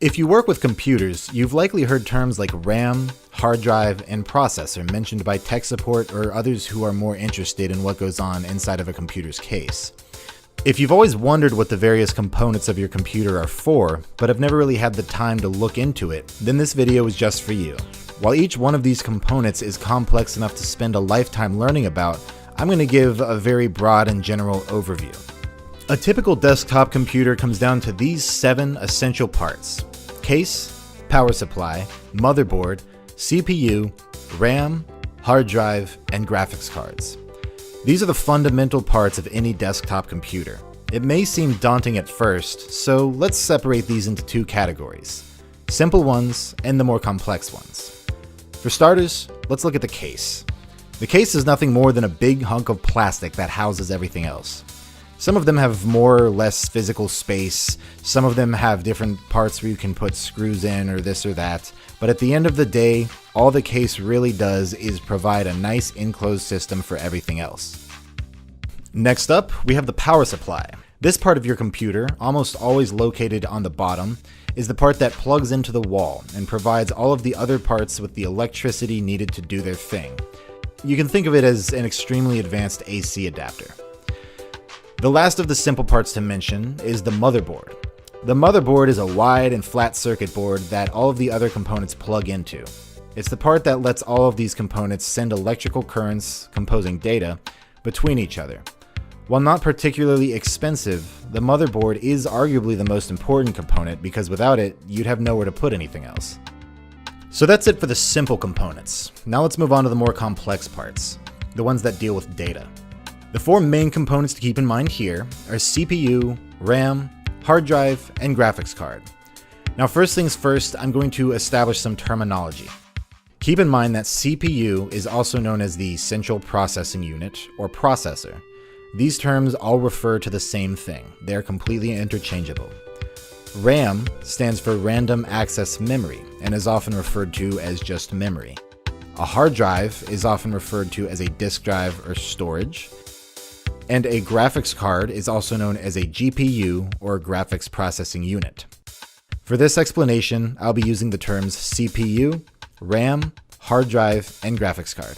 If you work with computers, you've likely heard terms like RAM, hard drive, and processor mentioned by tech support or others who are more interested in what goes on inside of a computer's case. If you've always wondered what the various components of your computer are for, but have never really had the time to look into it, then this video is just for you. While each one of these components is complex enough to spend a lifetime learning about, I'm going to give a very broad and general overview. A typical desktop computer comes down to these 7 essential parts: case, power supply, motherboard, CPU, RAM, hard drive, and graphics cards. These are the fundamental parts of any desktop computer. It may seem daunting at first, so let's separate these into 2 categories: simple ones and the more complex ones. For starters, let's look at the case. The case is nothing more than a big hunk of plastic that houses everything else. Some of them have more or less physical space, some of them have different parts where you can put screws in or this or that, but at the end of the day, all the case really does is provide a nice enclosed system for everything else. Next up, we have the power supply. This part of your computer, almost always located on the bottom, is the part that plugs into the wall and provides all of the other parts with the electricity needed to do their thing. You can think of it as an extremely advanced AC adapter. The last of the simple parts to mention is the motherboard. The motherboard is a wide and flat circuit board that all of the other components plug into. It's the part that lets all of these components send electrical currents, composing data, between each other. While not particularly expensive, the motherboard is arguably the most important component because without it, you'd have nowhere to put anything else. So that's it for the simple components. Now let's move on to the more complex parts, the ones that deal with data. The 4 main components to keep in mind here are CPU, RAM, hard drive, and graphics card. Now first things first, I'm going to establish some terminology. Keep in mind that CPU is also known as the Central Processing Unit, or processor. These terms all refer to the same thing. They are completely interchangeable. RAM stands for Random Access Memory and is often referred to as just memory. A hard drive is often referred to as a disk drive or storage. And a graphics card is also known as a GPU or graphics processing unit. For this explanation, I'll be using the terms CPU, RAM, hard drive, and graphics card.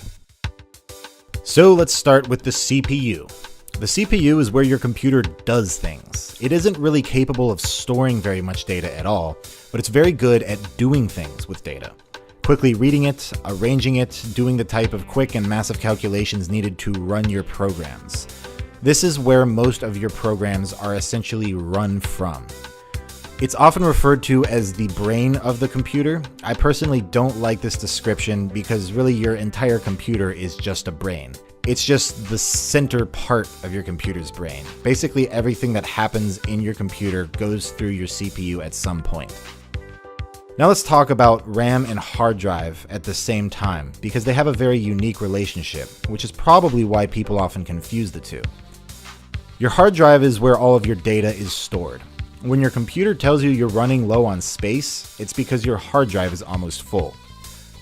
So let's start with the CPU. The CPU is where your computer does things. It isn't really capable of storing very much data at all, but it's very good at doing things with data. Quickly reading it, arranging it, doing the type of quick and massive calculations needed to run your programs. This is where most of your programs are essentially run from. It's often referred to as the brain of the computer. I personally don't like this description because really your entire computer is just a brain. It's just the center part of your computer's brain. Basically everything that happens in your computer goes through your CPU at some point. Now let's talk about RAM and hard drive at the same time because they have a very unique relationship, which is probably why people often confuse the two. Your hard drive is where all of your data is stored. When your computer tells you you're running low on space, it's because your hard drive is almost full.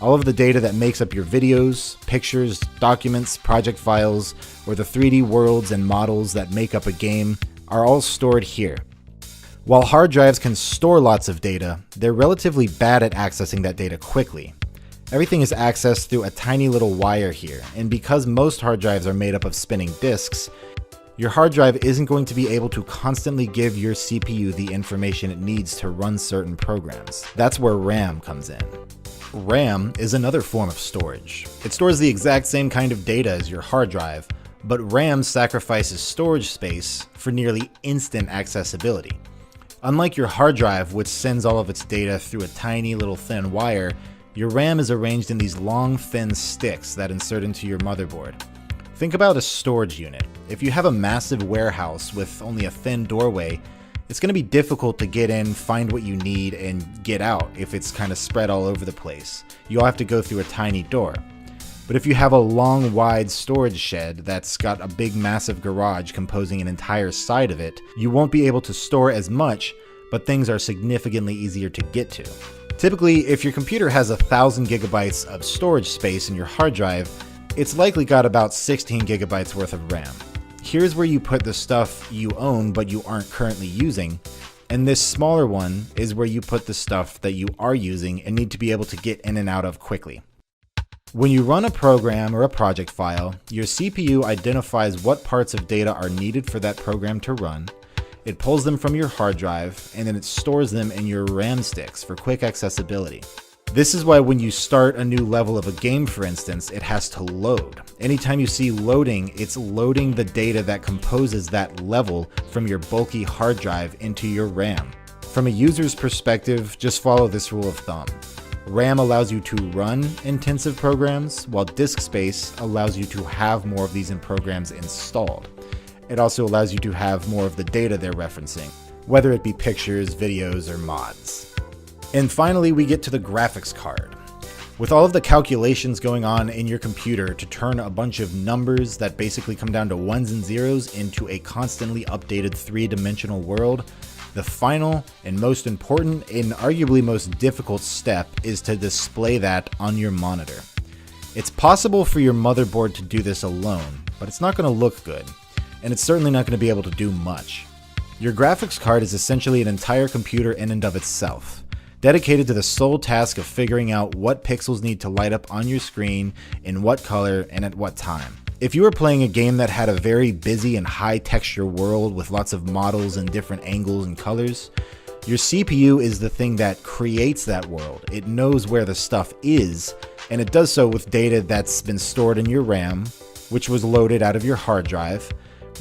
All of the data that makes up your videos, pictures, documents, project files, or the 3D worlds and models that make up a game are all stored here. While hard drives can store lots of data, they're relatively bad at accessing that data quickly. Everything is accessed through a tiny little wire here, and because most hard drives are made up of spinning disks, your hard drive isn't going to be able to constantly give your CPU the information it needs to run certain programs. That's where RAM comes in. RAM is another form of storage. It stores the exact same kind of data as your hard drive, but RAM sacrifices storage space for nearly instant accessibility. Unlike your hard drive, which sends all of its data through a tiny little thin wire, your RAM is arranged in these long, thin sticks that insert into your motherboard. Think about a storage unit. If you have a massive warehouse with only a thin doorway, it's going to be difficult to get in, find what you need, and get out if it's kind of spread all over the place. You'll have to go through a tiny door. But if you have a long, wide storage shed that's got a big, massive garage composing an entire side of it, you won't be able to store as much, but things are significantly easier to get to. Typically, if your computer has 1,000 gigabytes of storage space in your hard drive, it's likely got about 16 gigabytes worth of RAM. Here's where you put the stuff you own but you aren't currently using, And this smaller one is where you put the stuff that you are using and need to be able to get in and out of quickly. When you run a program or a project file, your CPU identifies what parts of data are needed for that program to run. It pulls them from your hard drive, and then it stores them in your RAM sticks for quick accessibility. This is why when you start a new level of a game, for instance, it has to load. Anytime you see loading, it's loading the data that composes that level from your bulky hard drive into your RAM. From a user's perspective, just follow this rule of thumb. RAM allows you to run intensive programs, while disk space allows you to have more of these programs installed. It also allows you to have more of the data they're referencing, whether it be pictures, videos, or mods. And finally, we get to the graphics card. With all of the calculations going on in your computer to turn a bunch of numbers that basically come down to ones and zeros into a constantly updated three-dimensional world, the final and most important and arguably most difficult step is to display that on your monitor. It's possible for your motherboard to do this alone, but it's not going to look good, and it's certainly not going to be able to do much. Your graphics card is essentially an entire computer in and of itself, dedicated to the sole task of figuring out what pixels need to light up on your screen, in what color, and at what time. If you were playing a game that had a very busy and high texture world with lots of models and different angles and colors, your CPU is the thing that creates that world. It knows where the stuff is, and it does so with data that's been stored in your RAM, which was loaded out of your hard drive,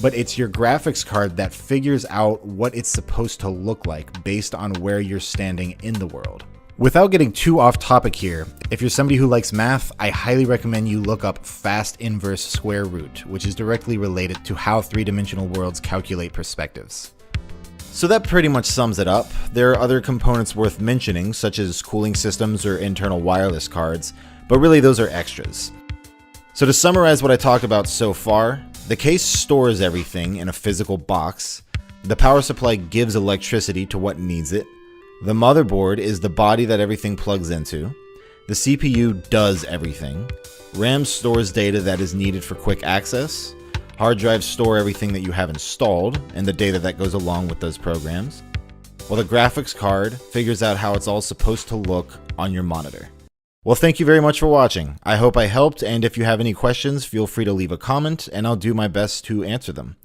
but it's your graphics card that figures out what it's supposed to look like based on where you're standing in the world. Without getting too off topic here, if you're somebody who likes math, I highly recommend you look up fast inverse square root, which is directly related to how three-dimensional worlds calculate perspectives. So that pretty much sums it up. There are other components worth mentioning, such as cooling systems or internal wireless cards, but really those are extras. So to summarize what I talked about so far, the case stores everything in a physical box, the power supply gives electricity to what needs it, the motherboard is the body that everything plugs into, the CPU does everything, RAM stores data that is needed for quick access, hard drives store everything that you have installed and the data that goes along with those programs, while the graphics card figures out how it's all supposed to look on your monitor. Well, thank you very much for watching. I hope I helped, and if you have any questions, feel free to leave a comment and I'll do my best to answer them.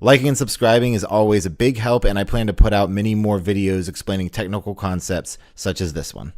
Liking and subscribing is always a big help, and I plan to put out many more videos explaining technical concepts such as this one.